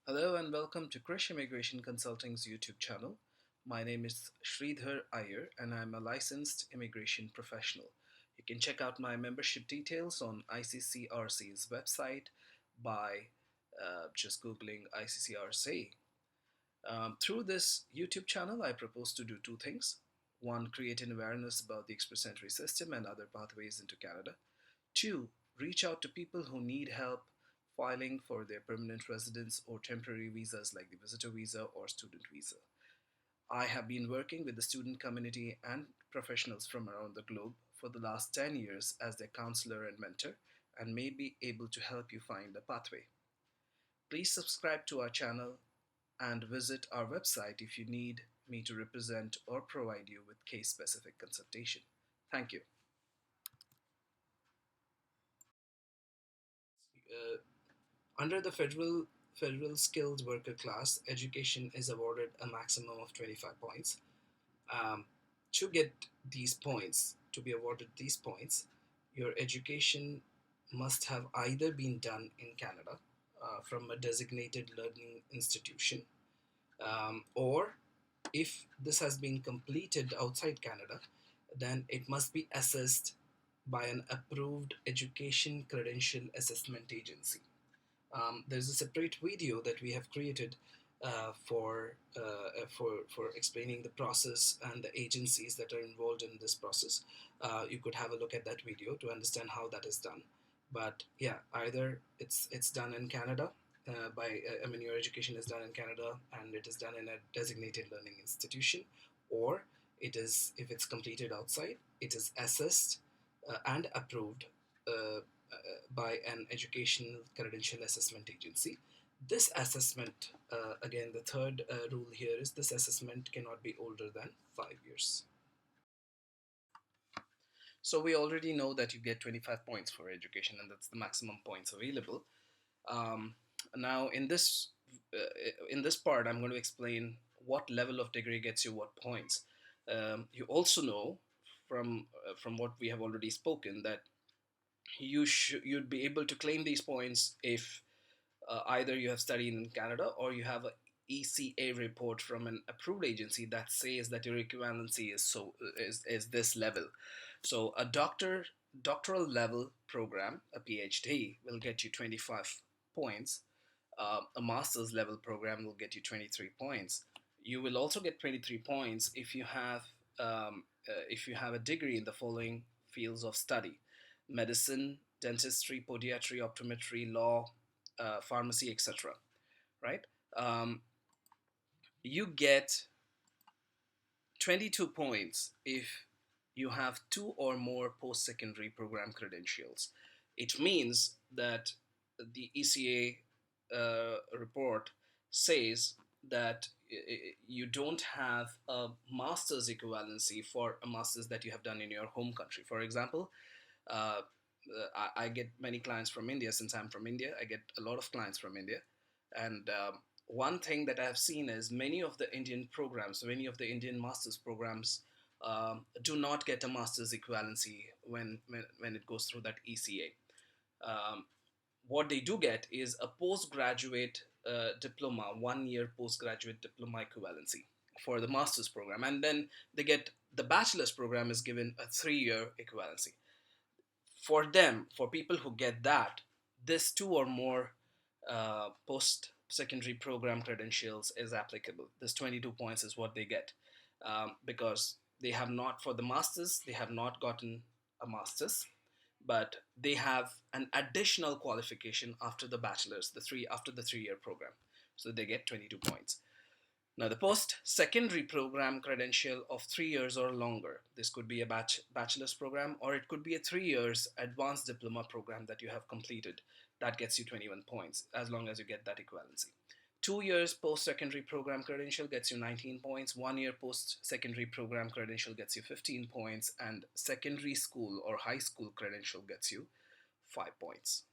Hello and welcome to Krish Immigration Consulting's YouTube channel. My name is Sridhar Iyer and I'm a licensed immigration professional. You can check out my membership details on ICCRC's website by just Googling ICCRC. Through this YouTube channel, I propose to do two things. One, create an awareness about the express entry system and other pathways into Canada. Two, reach out to people who need help filing for their permanent residence or temporary visas like the visitor visa or student visa. I have been working with the student community and professionals from around the globe for the last 10 years as their counselor and mentor and may be able to help you find a pathway. Please subscribe to our channel and visit our website if you need me to represent or provide you with case specific consultation. Thank you. Uh, Under the federal skilled worker class, education is awarded a maximum of 25 points. Um, to get these points, to be awarded these points, your education must have either been done in Canada from a designated learning institution, or if this has been completed outside Canada, then it must be assessed by an approved education credential assessment agency. There's a separate video that we have created for explaining the process and the agencies that are involved in this process. You could have a look at that video to understand how that is done. But yeah, either it's done in Canada I mean your education is done in Canada and it is done in a designated learning institution, or it is if it's completed outside, it is assessed and approved by an educational credential assessment agency. This assessment, again, the third rule here is this assessment cannot be older than 5 years. So we already know that you get 25 points for education, and that's the maximum points available. Um, Now, in this part, I'm going to explain what level of degree gets you what points. You also know from what we have already spoken that you'd be able to claim these points if either you have studied in Canada or you have a ECA report from an approved agency that says that your equivalency is this level. So a doctoral level program, a PhD, will get you 25 points. A master's level program will get you 23 points. You will also get 23 points if you have a degree in the following fields of study: medicine, dentistry, podiatry, optometry, law, pharmacy, etc. Right? Um, you get 22 points if you have two or more post-secondary program credentials. It means that the ECA report says that you don't have a master's equivalency for a master's that you have done in your home country. For example, uh, I get many clients from India. Since I'm from India, I get a lot of clients from India. And one thing that I've seen is many of the Indian programs, many of the Indian master's programs do not get a master's equivalency when it goes through that ECA. What they do get is a postgraduate diploma, 1 year postgraduate diploma equivalency for the master's program. And then they get the bachelor's program is given a 3 year equivalency. For them, for people who get that, this two or more post secondary program credentials is applicable. This 22 points is what they get, because they have not, for the masters, they have not gotten a master's, but they have an additional qualification after the bachelor's, after the 3 year program. So they get 22 points. Now, the post-secondary program credential of 3 years or longer. This could be a bachelor's program, or it could be a 3 years advanced diploma program that you have completed. That gets you 21 points, as long as you get that equivalency. 2 years post-secondary program credential gets you 19 points. 1 year post-secondary program credential gets you 15 points. And secondary school or high school credential gets you 5 points.